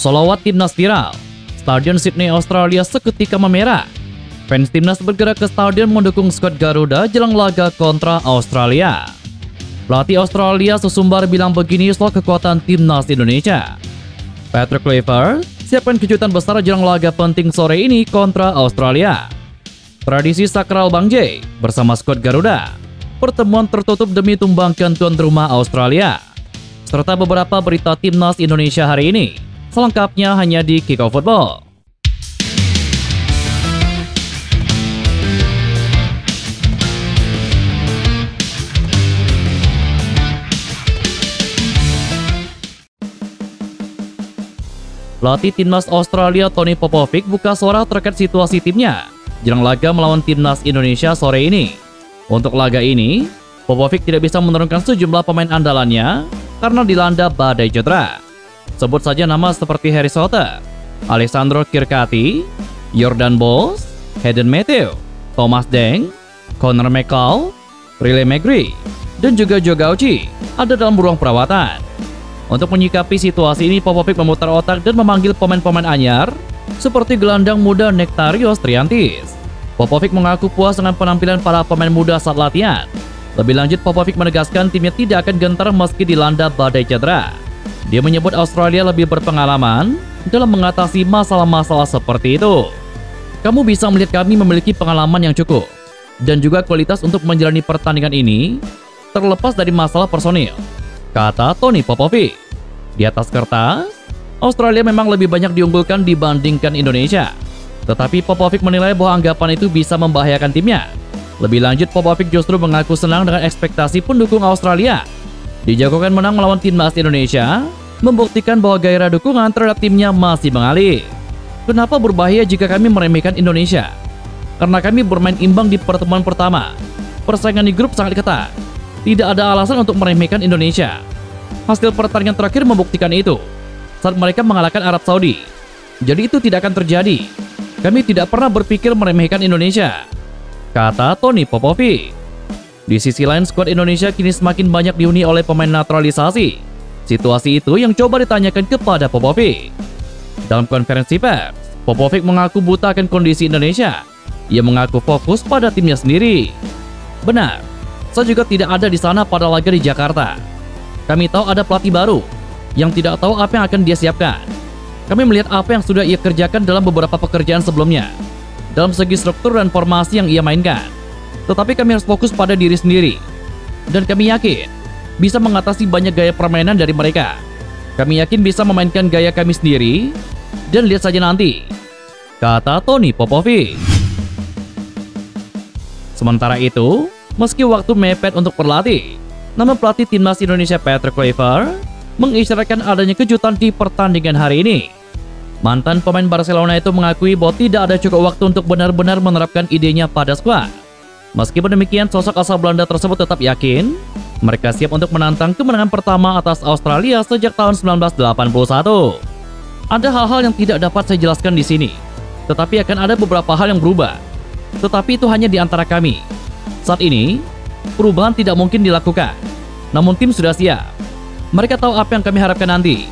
Sholawat timnas viral. Stadion Sydney, Australia seketika memerah. Fans timnas bergerak ke stadion mendukung skuad Garuda jelang laga kontra Australia. Pelatih Australia sesumbar bilang begini soal kekuatan timnas Indonesia. Patrick Kluivert siapkan kejutan besar jelang laga penting sore ini kontra Australia. Tradisi sakral Bang J bersama skuad Garuda. Pertemuan tertutup demi tumbangkan tuan rumah Australia. Serta beberapa berita timnas Indonesia hari ini. Selengkapnya hanya di Kickoff Football. Pelatih timnas Australia Tony Popovic buka suara terkait situasi timnya jelang laga melawan timnas Indonesia sore ini. Untuk laga ini, Popovic tidak bisa menurunkan sejumlah pemain andalannya karena dilanda badai cedera. Sebut saja nama seperti Harry Souther, Alessandro Kirkati, Jordan Bowles, Hayden Matthew, Thomas Deng, Connor McCall, Riley McGree, dan juga Joe Gauci ada dalam ruang perawatan. Untuk menyikapi situasi ini, Popovic memutar otak dan memanggil pemain-pemain anyar seperti gelandang muda Nektarios Triantis. Popovic mengaku puas dengan penampilan para pemain muda saat latihan. Lebih lanjut, Popovic menegaskan timnya tidak akan gentar meski dilanda badai cedera. Dia menyebut Australia lebih berpengalaman dalam mengatasi masalah-masalah seperti itu. Kamu bisa melihat kami memiliki pengalaman yang cukup dan juga kualitas untuk menjalani pertandingan ini terlepas dari masalah personil, kata Tony Popovic. Di atas kertas, Australia memang lebih banyak diunggulkan dibandingkan Indonesia. Tetapi Popovic menilai bahwa anggapan itu bisa membahayakan timnya. Lebih lanjut, Popovic justru mengaku senang dengan ekspektasi pendukung Australia. Dijagokan menang melawan timnas Indonesia, membuktikan bahwa gairah dukungan terhadap timnya masih mengalir. Kenapa berbahaya jika kami meremehkan Indonesia? Karena kami bermain imbang di pertemuan pertama. Persaingan di grup sangat ketat. Tidak ada alasan untuk meremehkan Indonesia. Hasil pertandingan terakhir membuktikan itu saat mereka mengalahkan Arab Saudi. Jadi itu tidak akan terjadi. Kami tidak pernah berpikir meremehkan Indonesia, kata Tony Popovic. Di sisi lain, skuad Indonesia kini semakin banyak dihuni oleh pemain naturalisasi. Situasi itu yang coba ditanyakan kepada Popovic. Dalam konferensi pers, Popovic mengaku buta akan kondisi Indonesia. Ia mengaku fokus pada timnya sendiri. Benar, saya juga tidak ada di sana pada laga di Jakarta. Kami tahu ada pelatih baru yang tidak tahu apa yang akan dia siapkan. Kami melihat apa yang sudah ia kerjakan dalam beberapa pekerjaan sebelumnya, dalam segi struktur dan formasi yang ia mainkan. Tetapi kami harus fokus pada diri sendiri. Dan kami yakin bisa mengatasi banyak gaya permainan dari mereka. Kami yakin bisa memainkan gaya kami sendiri. Dan lihat saja nanti, kata Tony Popovic. Sementara itu, meski waktu mepet untuk berlatih, namun pelatih timnas Indonesia Patrick Kluivert mengisyaratkan adanya kejutan di pertandingan hari ini. Mantan pemain Barcelona itu mengakui bahwa tidak ada cukup waktu untuk benar-benar menerapkan idenya pada skuad. Meskipun demikian, sosok asal Belanda tersebut tetap yakin mereka siap untuk menantang kemenangan pertama atas Australia sejak tahun 1981. Ada hal-hal yang tidak dapat saya jelaskan di sini, tetapi akan ada beberapa hal yang berubah. Tetapi itu hanya di antara kami. Saat ini, perubahan tidak mungkin dilakukan, namun tim sudah siap. Mereka tahu apa yang kami harapkan nanti.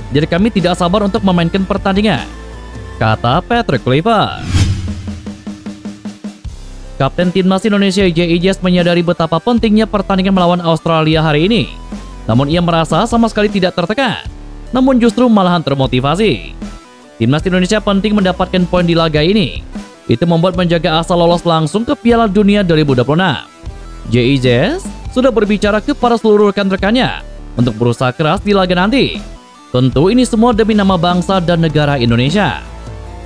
Jadi kami tidak sabar untuk memainkan pertandingan, kata Patrick Kluivert. Kapten timnas Indonesia J.I. Jes menyadari betapa pentingnya pertandingan melawan Australia hari ini. Namun ia merasa sama sekali tidak tertekan, namun justru malahan termotivasi. Timnas Indonesia penting mendapatkan poin di laga ini. Itu membuat menjaga asa lolos langsung ke Piala Dunia 2026. J.I. Jes sudah berbicara kepada seluruh rekan-rekannya untuk berusaha keras di laga nanti. Tentu ini semua demi nama bangsa dan negara Indonesia.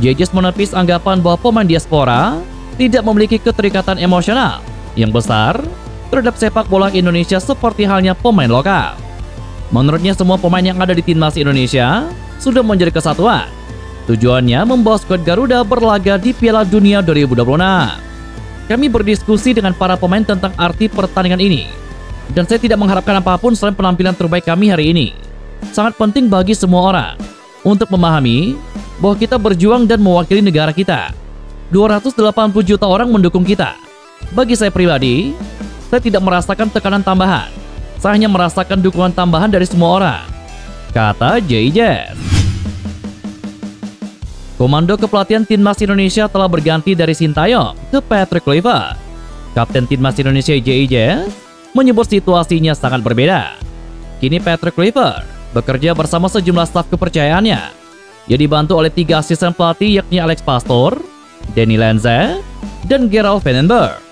J.I. Jes menepis anggapan bahwa pemain diaspora tidak memiliki keterikatan emosional yang besar terhadap sepak bola Indonesia seperti halnya pemain lokal. Menurutnya semua pemain yang ada di timnas Indonesia sudah menjadi kesatuan. Tujuannya membawa skuad Garuda berlaga di Piala Dunia 2026. Kami berdiskusi dengan para pemain tentang arti pertandingan ini, dan saya tidak mengharapkan apapun selain penampilan terbaik kami hari ini. Sangat penting bagi semua orang untuk memahami bahwa kita berjuang dan mewakili negara kita. 280 juta orang mendukung kita. Bagi saya pribadi, saya tidak merasakan tekanan tambahan. Saya hanya merasakan dukungan tambahan dari semua orang, kata J.I. Jes. Komando kepelatihan Timnas Indonesia telah berganti dari Sintayong ke Patrick Kluivert. Kapten Timnas Indonesia JIJ menyebut situasinya sangat berbeda. Kini Patrick Kluivert bekerja bersama sejumlah staf kepercayaannya. Ia dibantu oleh 3 asisten pelatih yakni Alex Pastor, Danny Lenze, dan Gerald Vandenberg.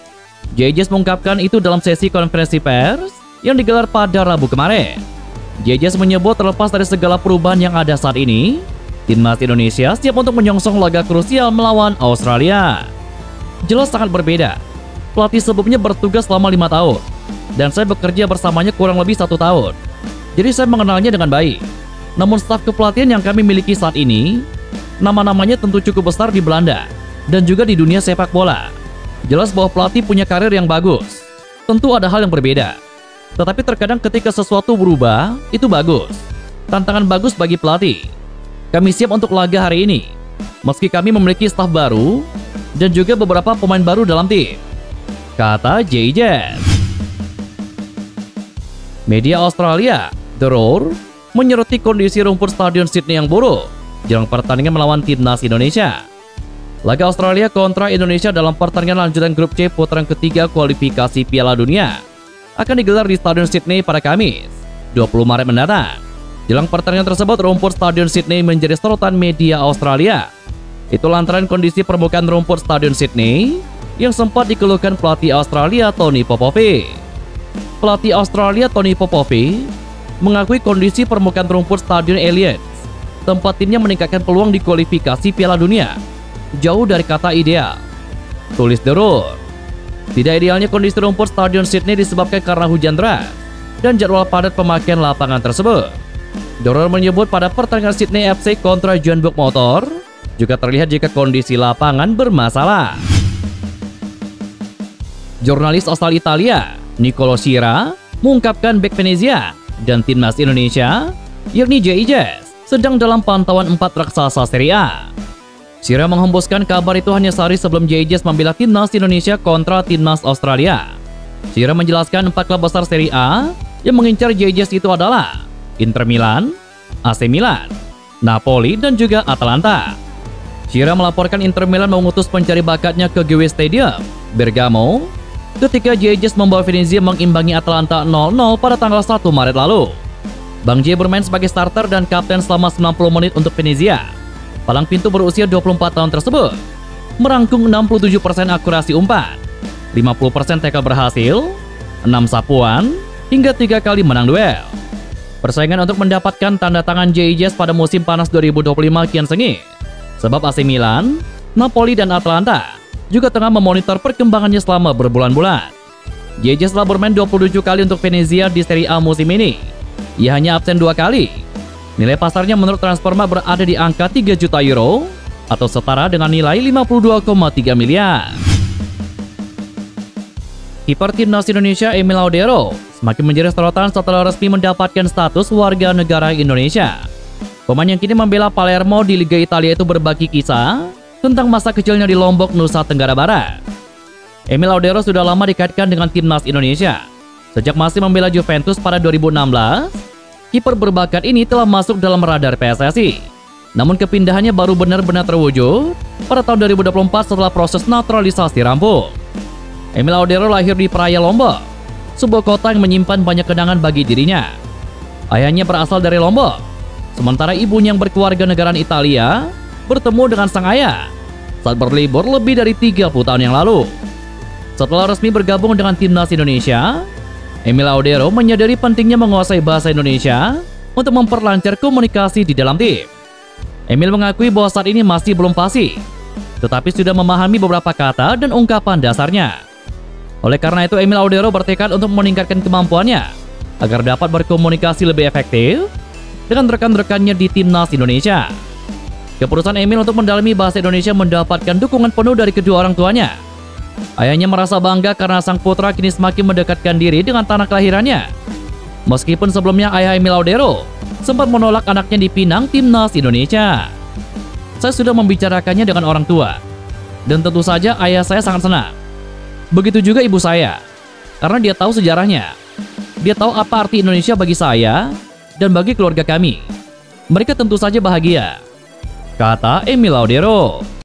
JIJ mengungkapkan itu dalam sesi konferensi pers yang digelar pada Rabu kemarin. JIJ menyebut terlepas dari segala perubahan yang ada saat ini, Timnas Indonesia siap untuk menyongsong laga krusial melawan Australia. Jelas sangat berbeda. Pelatih sebelumnya bertugas selama 5 tahun, dan saya bekerja bersamanya kurang lebih 1 tahun. Jadi saya mengenalnya dengan baik. Namun staf kepelatihan yang kami miliki saat ini, nama-namanya tentu cukup besar di Belanda, dan juga di dunia sepak bola. Jelas bahwa pelatih punya karir yang bagus. Tentu ada hal yang berbeda. Tetapi terkadang ketika sesuatu berubah, itu bagus. Tantangan bagus bagi pelatih. Kami siap untuk laga hari ini, meski kami memiliki staf baru dan juga beberapa pemain baru dalam tim, kata JIJ. Media Australia, The Roar, menyoroti kondisi rumput Stadion Sydney yang buruk jelang pertandingan melawan Timnas Indonesia. Laga Australia kontra Indonesia dalam pertandingan lanjutan grup C putaran ketiga kualifikasi Piala Dunia akan digelar di Stadion Sydney pada Kamis, 20 Maret mendatang. Jelang pertandingan tersebut, rumput Stadion Sydney menjadi sorotan media Australia. Itu lantaran kondisi permukaan rumput Stadion Sydney yang sempat dikeluhkan pelatih Australia Tony Popovic. Pelatih Australia Tony Popovic mengakui kondisi permukaan rumput Stadion Allianz, tempat timnya meningkatkan peluang di kualifikasi Piala Dunia, jauh dari kata ideal. Tulis The Roar. Tidak idealnya kondisi rumput Stadion Sydney disebabkan karena hujan deras dan jadwal padat pemakaian lapangan tersebut. The Roar menyebut pada pertandingan Sydney FC kontra Johannesburg Motor juga terlihat jika kondisi lapangan bermasalah. Jurnalis asal Italia, Nicolo Sciarra, mengungkapkan bek Venezia dan Timnas Indonesia, yakni JIJ, sedang dalam pantauan 4 raksasa Serie A. Sciarra menghembuskan kabar itu hanya sehari sebelum JIJ membela Timnas Indonesia kontra Timnas Australia. Sciarra menjelaskan 4 klub besar Serie A yang mengincar JIJ itu adalah Inter Milan, AC Milan, Napoli, dan juga Atalanta. Sciarra melaporkan Inter Milan mengutus pencari bakatnya ke GW Stadium, Bergamo, ketika JIJ membawa Venezia mengimbangi Atalanta 0-0 pada tanggal 1 Maret lalu. Bang J bermain sebagai starter dan kapten selama 90 menit untuk Venezia. Palang pintu berusia 24 tahun tersebut merangkum 67% akurasi umpan, 50% tackle berhasil, 6 sapuan, hingga 3 kali menang duel. Persaingan untuk mendapatkan tanda tangan JIJ pada musim panas 2025 kian sengit, sebab AC Milan, Napoli, dan Atalanta juga tengah memonitor perkembangannya selama berbulan-bulan. JIJ telah bermain 27 kali untuk Venezia di Serie A musim ini. Ia hanya absen 2 kali. Nilai pasarnya menurut Transfermarkt berada di angka 3 juta euro atau setara dengan nilai 52,3 miliar. Kiper Timnas Indonesia Emil Laudero semakin menjadi sorotan setelah resmi mendapatkan status warga negara Indonesia. Pemain yang kini membela Palermo di Liga Italia itu berbagi kisah tentang masa kecilnya di Lombok, Nusa Tenggara Barat. Emil Laudero sudah lama dikaitkan dengan Timnas Indonesia. Sejak masih membela Juventus pada 2016, kiper berbakat ini telah masuk dalam radar PSSI. Namun kepindahannya baru benar-benar terwujud pada tahun 2024 setelah proses naturalisasi rampung. Emil Laudero lahir di Praia Lombok, sebuah kota yang menyimpan banyak kenangan bagi dirinya. Ayahnya berasal dari Lombok, sementara ibunya yang berkeluarga negaraan Italia bertemu dengan sang ayah saat berlibur lebih dari 30 tahun yang lalu. Setelah resmi bergabung dengan Timnas Indonesia, Emil Laudero menyadari pentingnya menguasai bahasa Indonesia untuk memperlancar komunikasi di dalam tim. Emil mengakui bahwa saat ini masih belum fasih, tetapi sudah memahami beberapa kata dan ungkapan dasarnya. Oleh karena itu, Emil Laudero bertekad untuk meningkatkan kemampuannya agar dapat berkomunikasi lebih efektif dengan rekan-rekannya di Timnas Indonesia. Keputusan Emil untuk mendalami bahasa Indonesia mendapatkan dukungan penuh dari kedua orang tuanya. Ayahnya merasa bangga karena sang putra kini semakin mendekatkan diri dengan tanah kelahirannya. Meskipun sebelumnya ayah Emil Laudero sempat menolak anaknya dipinang Timnas Indonesia. Saya sudah membicarakannya dengan orang tua, dan tentu saja ayah saya sangat senang. Begitu juga ibu saya, karena dia tahu sejarahnya. Dia tahu apa arti Indonesia bagi saya dan bagi keluarga kami. Mereka tentu saja bahagia. kata Emil Laudero.